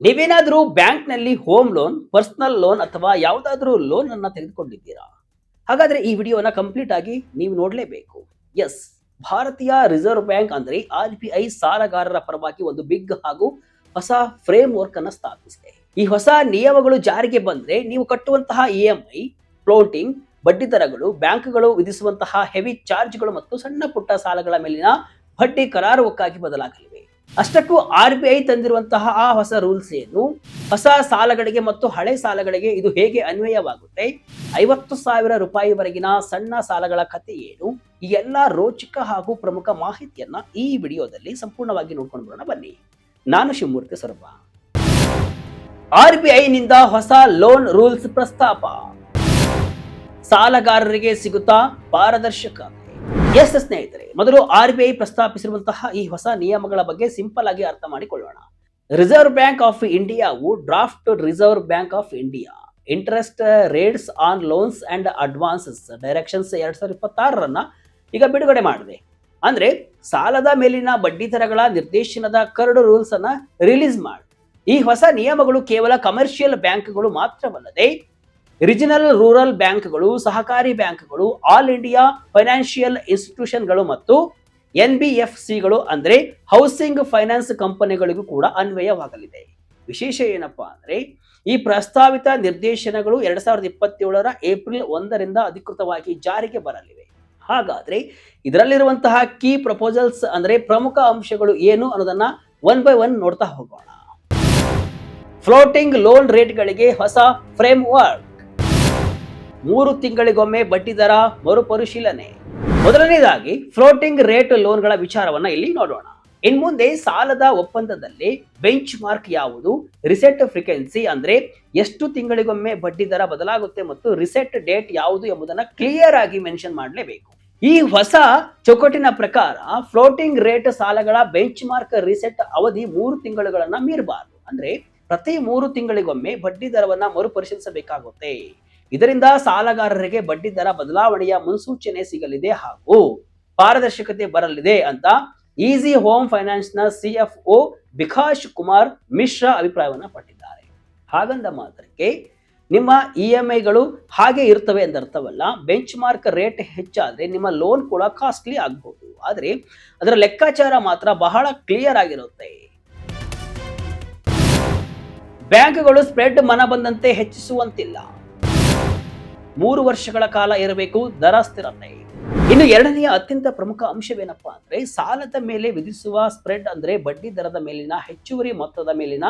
ನೀವೇನಾದರೂ ಬ್ಯಾಂಕ್ನಲ್ಲಿ home loan, personal loan ಅಥವಾ ಯಾವುದಾದ್ರೂ ಲೋನ್ ಅನ್ನ ತೆಗೆದುಕೊಂಡಿದ್ದೀರಾ? ಹಾಗಾದ್ರೆ ಈ ವಿಡಿಯೋನ ಕಂಪ್ಲೀಟ್ ಆಗಿ ನೀವು ನೋಡಲೇಬೇಕು. ಎಸ್, ಭಾರತೀಯ ರಿಸರ್ವ್ ಬ್ಯಾಂಕ್ ಅಂದ್ರೆ RBI ಸಾಲಗಾರರ ಪರವಾಗಿ ಒಂದು ಬಿಗ್ ಹಾಗೂ ಹೊಸ ಫ್ರೇಮ್ ವರ್ಕ್ ಅನ್ನ ಸ್ಥಾಪಿಸಿದೆ. ಈ ಹೊಸ ನಿಯಮಗಳು ಜಾರಿಗೆ ಬಂದ್ರೆ ನೀವು ಕಟ್ಟುವಂತಹ EMI, ಫ್ಲೋಟಿಂಗ್ ಬಡ್ಡಿ ದರಗಳು, ಬ್ಯಾಂಕ್ಗಳು ವಿಧಿಸುವಂತಹ ಹೆವಿ ಚಾರ್ಜ್ಗಳು ಮತ್ತು ಸಣ್ಣ ಪುಟ್ಟ ಸಾಲಗಳ ಮೇಲಿನ ಬಡ್ಡಿ ಕರಾರುವಕ್ಕಾಗಿ ಬದಲಾಗಲಿವೆ. ಅಷ್ಟಕ್ಕೂ RBI ತಂದಿರುವಂತಹ ಆ ಹೊಸ ರೂಲ್ಸ್ ಏನು, ಹೊಸ ಸಾಲಗಳಿಗೆ ಮತ್ತು ಹಳೆ ಸಾಲಗಳಿಗೆ ಇದು ಹೇಗೆ ಅನ್ವಯವಾಗುತ್ತೆ, 50,000 ರೂಪಾಯಿವರೆಗಿನ ಸಣ್ಣ ಸಾಲಗಳ ಕಥೆ ಏನು, ಈ ಎಲ್ಲ ರೋಚಕ ಹಾಗೂ ಪ್ರಮುಖ ಮಾಹಿತಿಯನ್ನ ಈ ವಿಡಿಯೋದಲ್ಲಿ ಸಂಪೂರ್ಣವಾಗಿ ನೋಡ್ಕೊಂಡು ಬರೋಣ ಬನ್ನಿ. ನಾನು ಶಿವಮೂರ್ತಿ ಸೊರಬ. RBI ನಿಂದ ಹೊಸ ಲೋನ್ ರೂಲ್ಸ್ ಪ್ರಸ್ತಾಪ, ಸಾಲಗಾರರಿಗೆ ಸಿಗುತ್ತಾ ಪಾರದರ್ಶಕತೆ. ಎಸ್ ಸ್ನೇಹಿತರೆ, ಮೊದಲು RBI ಪ್ರಸ್ತಾಪಿಸಿರುವಂತಹ ಈ ಹೊಸ ನಿಯಮಗಳ ಬಗ್ಗೆ ಸಿಂಪಲ್ ಆಗಿ ಅರ್ಥ ಮಾಡಿಕೊಳ್ಳೋಣ. ರಿಸರ್ವ್ ಬ್ಯಾಂಕ್ ಆಫ್ ಇಂಡಿಯಾವು draft Reserve Bank of India interest rates on loans and advances directions 2026 ಈಗ ಬಿಡುಗಡೆ ಮಾಡಿದೆ. ಅಂದ್ರೆ ಸಾಲದ ಮೇಲಿನ ಬಡ್ಡಿ ದರಗಳ ನಿರ್ದೇಶನದ ಕರಡು ರೂಲ್ಸ್ ಅನ್ನ ರಿಲೀಸ್ ಮಾಡಿ. ಈ ಹೊಸ ನಿಯಮಗಳು ಕೇವಲ ಕಮರ್ಷಿಯಲ್ ಬ್ಯಾಂಕ್ಗಳು ಮಾತ್ರವಲ್ಲದೆ ರಿಜಿನಲ್ ರೂರಲ್ ಬ್ಯಾಂಕ್ಗಳು, ಸಹಕಾರಿ ಬ್ಯಾಂಕ್ಗಳು, ಆಲ್ ಇಂಡಿಯಾ ಫೈನಾನ್ಷಿಯಲ್ ಇನ್ಸ್ಟಿಟ್ಯೂಷನ್ಗಳು ಮತ್ತು NBFCಗಳು ಅಂದ್ರೆ ಹೌಸಿಂಗ್ ಫೈನಾನ್ಸ್ ಕಂಪನಿಗಳಿಗೂ ಕೂಡ ಅನ್ವಯವಾಗಲಿದೆ. ವಿಶೇಷ ಏನಪ್ಪಾ ಅಂದ್ರೆ ಈ ಪ್ರಸ್ತಾವಿತ ನಿರ್ದೇಶನಗಳು 2027 ಏಪ್ರಿಲ್ 1 ಅಧಿಕೃತವಾಗಿ ಜಾರಿಗೆ ಬರಲಿವೆ. ಹಾಗಾದ್ರೆ ಇದರಲ್ಲಿರುವಂತಹ ಕೀ ಪ್ರಪೋಸಲ್ಸ್ ಅಂದ್ರೆ ಪ್ರಮುಖ ಅಂಶಗಳು ಏನು ಅನ್ನೋದನ್ನ ಒನ್ ಬೈ ಒನ್ ನೋಡ್ತಾ ಹೋಗೋಣ. ಫ್ಲೋಟಿಂಗ್ ಲೋನ್ ರೇಟ್ಗಳಿಗೆ ಹೊಸ ಫ್ರೇಮ್ ವರ್ಕ್, 3 ತಿಂಗಳಿಗೊಮ್ಮೆ ಬಡ್ಡಿ ದರ ಮರುಪರಿಶೀಲನೆ. ಮೊದಲನೇದಾಗಿ ಫ್ಲೋಟಿಂಗ್ ರೇಟ್ ಲೋನ್ಗಳ ವಿಚಾರವನ್ನ ಇಲ್ಲಿ ನೋಡೋಣ. ಇನ್ ಮುಂದೆ ಸಾಲದ ಒಪ್ಪಂದದಲ್ಲಿ ಬೆಂಚ್ ಮಾರ್ಕ್ ಯಾವುದು, ರಿಸೆಟ್ ಫ್ರೀಕ್ವೆನ್ಸಿ ಅಂದ್ರೆ ಎಷ್ಟು ತಿಂಗಳಿಗೊಮ್ಮೆ ಬಡ್ಡಿ ದರ ಬದಲಾಗುತ್ತೆ ಮತ್ತು ರಿಸೆಟ್ ಡೇಟ್ ಯಾವುದು ಎಂಬುದನ್ನ ಕ್ಲಿಯರ್ ಆಗಿ ಮೆನ್ಷನ್ ಮಾಡಲೇಬೇಕು. ಈ ಹೊಸ ಚೌಕಟ್ಟಿನ ಪ್ರಕಾರ ಫ್ಲೋಟಿಂಗ್ ರೇಟ್ ಸಾಲಗಳ ಬೆಂಚ್ ಮಾರ್ಕ್ ರಿಸೆಟ್ ಅವಧಿ 3 ತಿಂಗಳುಗಳನ್ನ ಮೀರಬಾರದು. ಅಂದ್ರೆ ಪ್ರತಿ 3 ತಿಂಗಳಿಗೊಮ್ಮೆ ಬಡ್ಡಿ ದರವನ್ನ ಮರುಪರಿಶೀಲಿಸಬೇಕಾಗುತ್ತೆ. ಇದರಿಂದ ಸಾಲಗಾರರಿಗೆ ಬಡ್ಡಿ ದರ ಬದಲಾವಣೆಯ ಮುನ್ಸೂಚನೆ ಸಿಗಲಿದೆ ಹಾಗೂ ಪಾರದರ್ಶಕತೆ ಬರಲಿದೆ ಅಂತ ಈಸಿ ಹೋಮ್ ಫೈನಾನ್ಸ್ ನ CFO ವಿಕಾಶ್ ಕುಮಾರ್ ಮಿಶ್ರಾ ಅಭಿಪ್ರಾಯವನ್ನ ಪಟ್ಟಿದ್ದಾರೆ. ಹಾಗಂದ ಮಾತ್ರಕ್ಕೆ ನಿಮ್ಮ EMIಗಳು ಹಾಗೆ ಇರ್ತವೆ ಎಂದರ್ಥವಲ್ಲ. ಬೆಂಚ್ ಮಾರ್ಕ್ ರೇಟ್ ಹೆಚ್ಚಾದ್ರೆ ನಿಮ್ಮ ಲೋನ್ ಕೂಡ ಕಾಸ್ಟ್ಲಿ ಆಗಬಹುದು. ಆದ್ರೆ ಅದರ ಲೆಕ್ಕಾಚಾರ ಮಾತ್ರ ಬಹಳ ಕ್ಲಿಯರ್ ಆಗಿರುತ್ತೆ. ಬ್ಯಾಂಕ್ಗಳು ಸ್ಪ್ರೆಡ್ ಮನ ಬಂದಂತೆ ಹೆಚ್ಚಿಸುವಂತಿಲ್ಲ, 3 ವರ್ಷಗಳ ಕಾಲ ಇರಬೇಕು ದರ ಸ್ಥಿರತೆ. ಇನ್ನು ಎರಡನೆಯ ಅತ್ಯಂತ ಪ್ರಮುಖ ಅಂಶವೇನಪ್ಪಾ ಅಂದ್ರೆ ಸಾಲದ ಮೇಲೆ ವಿಧಿಸುವ ಸ್ಪ್ರೆಡ್ ಅಂದ್ರೆ ಬಡ್ಡಿ ದರದ ಮೇಲಿನ ಹೆಚ್ಚುವರಿ ಮೊತ್ತದ ಮೇಲಿನ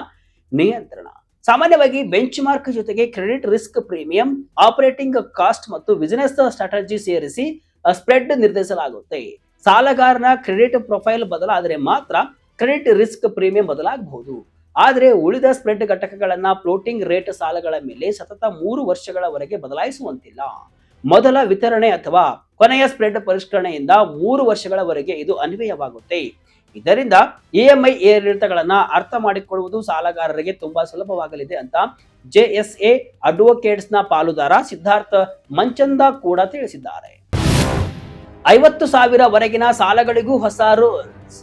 ನಿಯಂತ್ರಣ. ಸಾಮಾನ್ಯವಾಗಿ ಬೆಂಚ್ ಮಾರ್ಕ್ ಜೊತೆಗೆ credit risk premium, operating cost ಮತ್ತು ಬಿಸಿನೆಸ್ ಸ್ಟ್ರಾಟಜಿ ಸೇರಿಸಿ ಸ್ಪ್ರೆಡ್ ನಿರ್ಧರಿಸಲಾಗುತ್ತೆ. ಸಾಲಗಾರನ ಕ್ರೆಡಿಟ್ ಪ್ರೊಫೈಲ್ ಬದಲಾದರೆ ಮಾತ್ರ ಕ್ರೆಡಿಟ್ ರಿಸ್ಕ್ ಪ್ರೀಮಿಯಂ ಬದಲಾಗಬಹುದು. ಆದರೆ ಉಳಿದ ಸ್ಪ್ರೆಡ್ ಘಟಕಗಳನ್ನ ಫ್ಲೋಟಿಂಗ್ ರೇಟ್ ಸಾಲಗಳ ಮೇಲೆ ಸತತ 3 ವರ್ಷಗಳವರೆಗೆ ಬದಲಾಯಿಸುವಂತಿಲ್ಲ. ಮೊದಲ ವಿತರಣೆ ಅಥವಾ ಕೊನೆಯ ಸ್ಪ್ರೆಡ್ ಪರಿಷ್ಕರಣೆಯಿಂದ 3 ವರ್ಷಗಳವರೆಗೆ ಇದು ಅನ್ವಯವಾಗುತ್ತೆ. ಇದರಿಂದ EMI ಏರಿಳಿತಗಳನ್ನ ಅರ್ಥ ಮಾಡಿಕೊಳ್ಳುವುದು ಸಾಲಗಾರರಿಗೆ ತುಂಬಾ ಸುಲಭವಾಗಲಿದೆ ಅಂತ JSA ಅಡ್ವೊಕೇಟ್ಸ್ ನ ಪಾಲುದಾರ ಸಿದ್ಧಾರ್ಥ ಮಂಚಂದ ಕೂಡ ತಿಳಿಸಿದ್ದಾರೆ. 50,000 ವರೆಗಿನ ಸಾಲಗಳಿಗೂ ಹೊಸ ರೂಲ್ಸ್,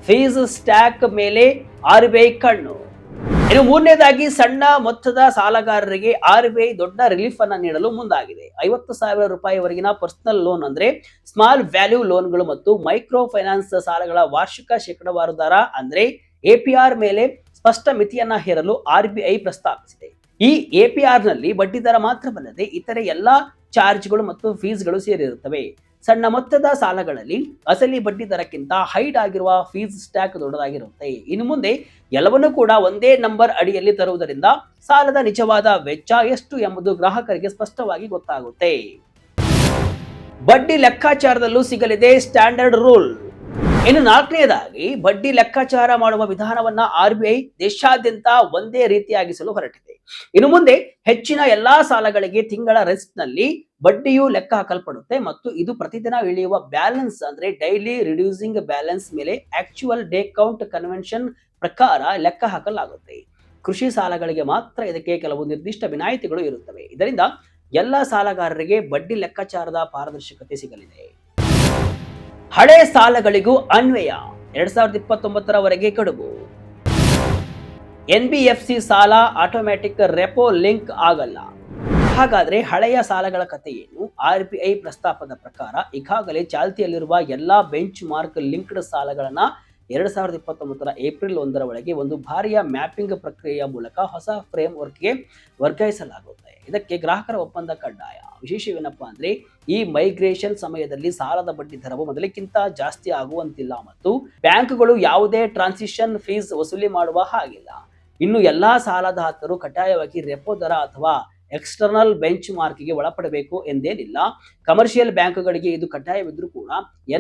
ಫೀಸ್ ಸ್ಟ್ಯಾಕ್ ಮೇಲೆ RBI ಕಣ್ಣು. ಇನ್ನು ಮೂರನೇದಾಗಿ ಸಣ್ಣ ಮೊತ್ತದ ಸಾಲಗಾರರಿಗೆ RBI ದೊಡ್ಡ ರಿಲೀಫ್ ಅನ್ನ ನೀಡಲು ಮುಂದಾಗಿದೆ. 50,000 ರೂಪಾಯಿವರೆಗಿನ ಪರ್ಸನಲ್ ಲೋನ್ ಅಂದ್ರೆ ಸ್ಮಾಲ್ ವ್ಯಾಲ್ಯೂ ಲೋನ್ಗಳು ಮತ್ತು ಮೈಕ್ರೋ ಫೈನಾನ್ಸ್ ಸಾಲಗಳ ವಾರ್ಷಿಕ ಶೇಕಡಾವಾರು ದರ ಅಂದ್ರೆ APR ಮೇಲೆ ಸ್ಪಷ್ಟ ಮಿತಿಯನ್ನ ಹೇರಲು RBI ಪ್ರಸ್ತಾಪಿಸಿದೆ. ಈ APR ನಲ್ಲಿ ಬಡ್ಡಿ ದರ ಮಾತ್ರವಲ್ಲದೆ ಇತರೆ ಎಲ್ಲಾ ಚಾರ್ಜ್ಗಳು ಮತ್ತು ಫೀಸ್ಗಳು ಸೇರಿರುತ್ತವೆ. ಸಣ್ಣ ಮೊತ್ತದ ಸಾಲಗಳಲ್ಲಿ ಅಸಲಿ ಬಡ್ಡಿ ದರಕ್ಕಿಂತ ಹೈಡ್ ಆಗಿರುವ ಫೀಸ್ ಸ್ಟ್ಯಾಕ್ ದೊಡ್ಡದಾಗಿರುತ್ತೆ. ಇನ್ನು ಮುಂದೆ ಎಲ್ಲವನ್ನೂ ಕೂಡ ಒಂದೇ ನಂಬರ್ ಅಡಿಯಲ್ಲಿ ತರುವುದರಿಂದ ಸಾಲದ ನಿಜವಾದ ವೆಚ್ಚ ಎಷ್ಟು ಎಂಬುದು ಗ್ರಾಹಕರಿಗೆ ಸ್ಪಷ್ಟವಾಗಿ ಗೊತ್ತಾಗುತ್ತೆ. ಬಡ್ಡಿ ಲೆಕ್ಕಾಚಾರದಲ್ಲೂ ಸಿಗಲಿದೆ ಸ್ಟ್ಯಾಂಡರ್ಡ್ ರೂಲ್. ಇನ್ನು ನಾಲ್ಕನೆಯದಾಗಿ ಬಡ್ಡಿ ಲೆಕ್ಕಾಚಾರ ಮಾಡುವ ವಿಧಾನವನ್ನ RBI ದೇಶಾದ್ಯಂತ ಒಂದೇ ರೀತಿಯಾಗಿಸಲು ಹೊರಟಿದೆ. ಇನ್ನು ಮುಂದೆ ಹೆಚ್ಚಿನ ಎಲ್ಲಾ ಸಾಲಗಳಿಗೆ ತಿಂಗಳ ರೆಸ್ಟ್ ನಲ್ಲಿ ಬಡ್ಡಿಯು ಲೆಕ್ಕ ಹಾಕಲ್ಪಡುತ್ತೆ ಮತ್ತು ಇದು ಪ್ರತಿದಿನ ಇಳಿಯುವ ಬ್ಯಾಲೆನ್ಸ್ ಅಂದ್ರೆ ಡೈಲಿ ರಿಡ್ಯೂಸಿಂಗ್ ಬ್ಯಾಲೆನ್ಸ್ ಮೇಲೆ ಆಕ್ಚುಯಲ್ ಡೇ ಕೌಂಟ್ ಕನ್ವೆನ್ಷನ್ ಪ್ರಕಾರ ಲೆಕ್ಕ ಹಾಕಲಾಗುತ್ತೆ. ಕೃಷಿ ಸಾಲಗಳಿಗೆ ಮಾತ್ರ ಇದಕ್ಕೆ ಕೆಲವು ನಿರ್ದಿಷ್ಟ ವಿನಾಯಿತಿಗಳು ಇರುತ್ತವೆ. ಇದರಿಂದ ಎಲ್ಲ ಸಾಲಗಾರರಿಗೆ ಬಡ್ಡಿ ಲೆಕ್ಕಾಚಾರದ ಪಾರದರ್ಶಕತೆ ಸಿಗಲಿದೆ. ಹಳೆ ಸಾಲಗಳಿಗೂ ಅನ್ವಯ, 2029 ರವರೆಗೆ ಗಡುವು. NBFC ಸಾಲ ಆಟೋಮ್ಯಾಟಿಕ್ ರೆಪೋ ಲಿಂಕ್ ಆಗಲ್ಲ. ಹಾಗಾದ್ರೆ ಹಳೆಯ ಸಾಲಗಳ ಕಥೆ ಏನು? RBI ಪ್ರಸ್ತಾಪದ ಪ್ರಕಾರ ಈಗಾಗಲೇ ಚಾಲ್ತಿಯಲ್ಲಿರುವ ಎಲ್ಲಾ ಬೆಂಚ್ ಮಾರ್ಕ್ ಲಿಂಕ್ಡ್ ಸಾಲಗಳನ್ನ 2029 ಏಪ್ರಿಲ್ 1 ಒಳಗೆ ಒಂದು ಬಾರಿಯ ಮ್ಯಾಪಿಂಗ್ ಪ್ರಕ್ರಿಯೆಯ ಮೂಲಕ ಹೊಸ ಫ್ರೇಮ್ ವರ್ಕ್ಗೆ ವರ್ಗಾಯಿಸಲಾಗುತ್ತೆ. ಇದಕ್ಕೆ ಗ್ರಾಹಕರ ಒಪ್ಪಂದ ಕಡ್ಡಾಯ. ವಿಶೇಷವೇನಪ್ಪಾ ಅಂದ್ರೆ ಈ ಮೈಗ್ರೇಷನ್ ಸಮಯದಲ್ಲಿ ಸಾಲದ ಬಡ್ಡಿ ದರವು ಮೊದಲಿಗಿಂತ ಜಾಸ್ತಿ ಆಗುವಂತಿಲ್ಲ ಮತ್ತು ಬ್ಯಾಂಕ್ಗಳು ಯಾವುದೇ ಟ್ರಾನ್ಸಿಷನ್ ಫೀಸ್ ವಸೂಲಿ ಮಾಡುವ ಹಾಗಿಲ್ಲ. ಇನ್ನು ಎಲ್ಲಾ ಸಾಲದಾತರು ಕಡ್ಡಾಯವಾಗಿ ರೆಪೋ ದರ ಅಥವಾ ಎಕ್ಸ್ಟರ್ನಲ್ ಬೆಂಚ್ ಮಾರ್ಕ್ಗೆ ಒಳಪಡಬೇಕು ಎಂದೇನಿಲ್ಲ. ಕಮರ್ಷಿಯಲ್ ಬ್ಯಾಂಕ್ಗಳಿಗೆ ಇದು ಕಡ್ಡಾಯವಿದ್ರೂ ಕೂಡ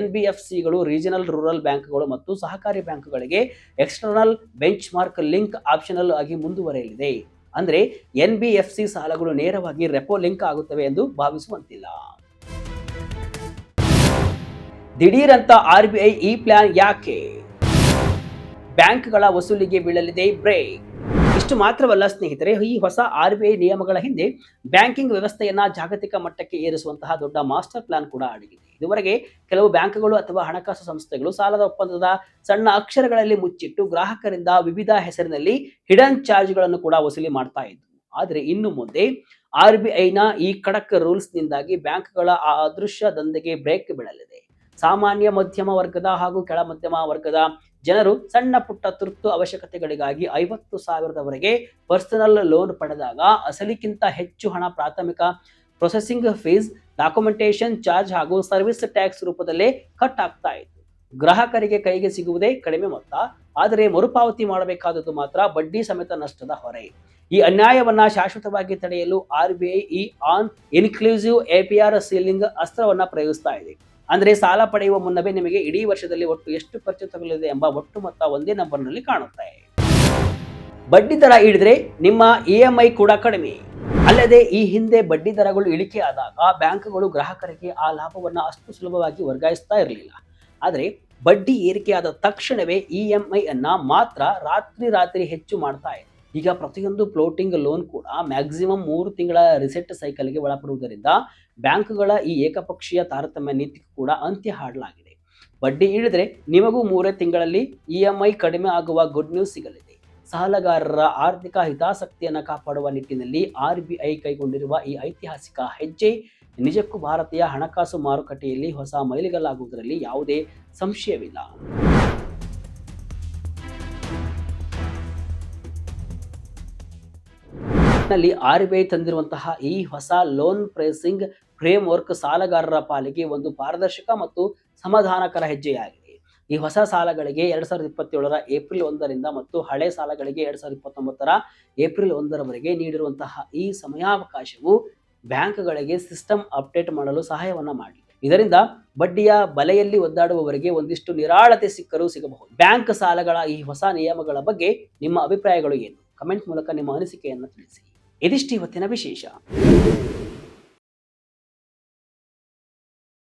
NBFCಗಳು, ರೀಜನಲ್ ರೂರಲ್ ಬ್ಯಾಂಕ್ಗಳು ಮತ್ತು ಸಹಕಾರಿ ಬ್ಯಾಂಕ್ಗಳಿಗೆ external bench mark link optional ಆಗಿ ಮುಂದುವರೆಯಲಿದೆ. ಅಂದ್ರೆ NBFC ಸಾಲಗಳು ನೇರವಾಗಿ ರೆಪೋ ಲಿಂಕ್ ಆಗುತ್ತವೆ ಎಂದು ಭಾವಿಸುವಂತಿಲ್ಲ. ದಿಢೀರಂತ RBI ಈ ಪ್ಲಾನ್ ಯಾಕೆ? ಬ್ಯಾಂಕ್ಗಳ ವಸೂಲಿಗೆ ಬೀಳಲಿದೆ ಬ್ರೇಕ್. ಇಷ್ಟು ಮಾತ್ರವಲ್ಲ ಸ್ನೇಹಿತರೆ, ಈ ಹೊಸ RBI ನಿಯಮಗಳ ಹಿಂದೆ ಬ್ಯಾಂಕಿಂಗ್ ವ್ಯವಸ್ಥೆಯನ್ನ ಜಾಗತಿಕ ಮಟ್ಟಕ್ಕೆ ಏರಿಸುವಂತಹ ದೊಡ್ಡ ಮಾಸ್ಟರ್ ಪ್ಲಾನ್ ಕೂಡ ಅಡಗಿದೆ. ಇದುವರೆಗೆ ಕೆಲವು ಬ್ಯಾಂಕ್ಗಳು ಅಥವಾ ಹಣಕಾಸು ಸಂಸ್ಥೆಗಳು ಸಾಲದ ಒಪ್ಪಂದದ ಸಣ್ಣ ಅಕ್ಷರಗಳಲ್ಲಿ ಮುಚ್ಚಿಟ್ಟು ಗ್ರಾಹಕರಿಂದ ವಿವಿಧ ಹೆಸರಿನಲ್ಲಿ ಹಿಡನ್ ಚಾರ್ಜ್ಗಳನ್ನು ಕೂಡ ವಸೂಲಿ ಮಾಡ್ತಾ ಇದ್ವು. ಆದ್ರೆ ಇನ್ನು ಮುಂದೆ RBIನ ಈ ಖಡಕ್ ರೂಲ್ಸ್ ನಿಂದಾಗಿ ಬ್ಯಾಂಕ್ಗಳ ಆ ಅದೃಶ್ಯ ದಂಧೆಗೆ ಬ್ರೇಕ್ ಬೀಳಲಿದೆ. ಸಾಮಾನ್ಯ ಮಧ್ಯಮ ವರ್ಗದ ಹಾಗೂ ಕೆಳ ಮಧ್ಯಮ ವರ್ಗದ ಜನರು ಸಣ್ಣ ಪುಟ್ಟ ತುರ್ತು ಅವಶ್ಯಕತೆಗಳಿಗಾಗಿ 50,000ವರೆಗೆ ಪರ್ಸನಲ್ ಲೋನ್ ಪಡೆದಾಗ ಅಸಲಿಗಿಂತ ಹೆಚ್ಚು ಹಣ ಪ್ರಾಥಮಿಕ ಪ್ರೊಸೆಸಿಂಗ್ ಫೀಸ್, ಡಾಕ್ಯುಮೆಂಟೇಶನ್ ಚಾರ್ಜ್ ಹಾಗೂ ಸರ್ವಿಸ್ ಟ್ಯಾಕ್ಸ್ ರೂಪದಲ್ಲೇ ಕಟ್ ಆಗ್ತಾ ಇತ್ತು. ಗ್ರಾಹಕರಿಗೆ ಕೈಗೆ ಸಿಗುವುದೇ ಕಡಿಮೆ ಮೊತ್ತ, ಆದರೆ ಮರುಪಾವತಿ ಮಾಡಬೇಕಾದದ್ದು ಮಾತ್ರ ಬಡ್ಡಿ ಸಮೇತ ನಷ್ಟದ ಹೊರೆ. ಈ ಅನ್ಯಾಯವನ್ನ ಶಾಶ್ವತವಾಗಿ ತಡೆಯಲು RBI ಈ ಆನ್ ಇನ್ಕ್ಲೂಸಿವ್ APR ಸೀಲಿಂಗ್ ಅಸ್ತ್ರವನ್ನ ಪ್ರಯೋಗಿಸ್ತಾ ಇದೆ. ಅಂದ್ರೆ ಸಾಲ ಪಡೆಯುವ ಮುನ್ನವೇ ನಿಮಗೆ ಇಡೀ ವರ್ಷದಲ್ಲಿ ಒಟ್ಟು ಎಷ್ಟು ಖರ್ಚು ತಗಲಿದೆ ಎಂಬ ಒಟ್ಟು ಮೊತ್ತ ಒಂದೇ ನಂಬರ್ನಲ್ಲಿ ಕಾಣುತ್ತೆ. ಬಡ್ಡಿ ದರ ಇಳಿದ್ರೆ ನಿಮ್ಮ EMI ಕೂಡ ಕಡಿಮೆ. ಅಲ್ಲದೆ ಈ ಹಿಂದೆ ಬಡ್ಡಿ ದರಗಳು ಇಳಿಕೆ ಆದಾಗ ಬ್ಯಾಂಕ್ಗಳು ಗ್ರಾಹಕರಿಗೆ ಆ ಲಾಭವನ್ನ ಅಷ್ಟು ಸುಲಭವಾಗಿ ವರ್ಗಾಯಿಸ್ತಾ ಇರಲಿಲ್ಲ. ಆದ್ರೆ ಬಡ್ಡಿ ಏರಿಕೆಯಾದ ತಕ್ಷಣವೇ EMI ಅನ್ನ ಮಾತ್ರ ರಾತ್ರಿ ಹೆಚ್ಚು ಮಾಡ್ತಾ ಇದೆ. ಈಗ ಪ್ರತಿಯೊಂದು ಫ್ಲೋಟಿಂಗ್ ಲೋನ್ ಕೂಡ ಮ್ಯಾಕ್ಸಿಮಮ್ 3 ತಿಂಗಳ ರಿಸೆಟ್ ಸೈಕಲ್ಗೆ ಒಳಪಡುವುದರಿಂದ ಬ್ಯಾಂಕ್ಗಳ ಈ ಏಕಪಕ್ಷೀಯ ತಾರತಮ್ಯ ನೀತಿಗೂ ಕೂಡ ಅಂತ್ಯ ಹಾಡಲಾಗಿದೆ. ಬಡ್ಡಿ ಇಳಿದ್ರೆ ನಿಮಗೂ 3 ತಿಂಗಳಲ್ಲಿ EMI ಕಡಿಮೆ ಆಗುವ ಗುಡ್ ನ್ಯೂಸ್ ಸಿಗಲಿದೆ. ಸಾಲಗಾರರ ಆರ್ಥಿಕ ಹಿತಾಸಕ್ತಿಯನ್ನು ಕಾಪಾಡುವ ನಿಟ್ಟಿನಲ್ಲಿ RBI ಕೈಗೊಂಡಿರುವ ಈ ಐತಿಹಾಸಿಕ ಹೆಜ್ಜೆ ನಿಜಕ್ಕೂ ಭಾರತೀಯ ಹಣಕಾಸು ಮಾರುಕಟ್ಟೆಯಲ್ಲಿ ಹೊಸ ಮೈಲಿಗಲ್ಲಾಗುವುದರಲ್ಲಿ ಯಾವುದೇ ಸಂಶಯವಿಲ್ಲ. ನಲ್ಲಿ RBI ತಂದಿರುವಂತಹ ಈ ಹೊಸ ಲೋನ್ ಪ್ರೈಸಿಂಗ್ ಫ್ರೇಮ್ ವರ್ಕ್ ಸಾಲಗಾರರ ಪಾಲಿಗೆ ಒಂದು ಪಾರದರ್ಶಕ ಮತ್ತು ಸಮಾಧಾನಕರ ಹೆಜ್ಜೆಯಾಗಿದೆ. ಈ ಹೊಸ ಸಾಲಗಳಿಗೆ 2027 ಏಪ್ರಿಲ್ 1 ಮತ್ತು ಹಳೆ ಸಾಲಗಳಿಗೆ 2029 ಏಪ್ರಿಲ್ 1 ನೀಡಿರುವಂತಹ ಈ ಸಮಯಾವಕಾಶವು ಬ್ಯಾಂಕ್ಗಳಿಗೆ ಸಿಸ್ಟಮ್ ಅಪ್ಡೇಟ್ ಮಾಡಲು ಸಹಾಯವನ್ನ ಮಾಡಿದೆ. ಇದರಿಂದ ಬಡ್ಡಿಯ ಬಲೆಯಲ್ಲಿ ಒದ್ದಾಡುವವರಿಗೆ ಒಂದಿಷ್ಟು ನಿರಾಳತೆ ಸಿಗಬಹುದು. ಬ್ಯಾಂಕ್ ಸಾಲಗಳ ಈ ಹೊಸ ನಿಯಮಗಳ ಬಗ್ಗೆ ನಿಮ್ಮ ಅಭಿಪ್ರಾಯಗಳು ಏನು? ಕಮೆಂಟ್ ಮೂಲಕ ನಿಮ್ಮ ಅನಿಸಿಕೆಯನ್ನು ತಿಳಿಸಿ. ಇದಿಷ್ಟು ಇವತ್ತಿನ ವಿಶೇಷ.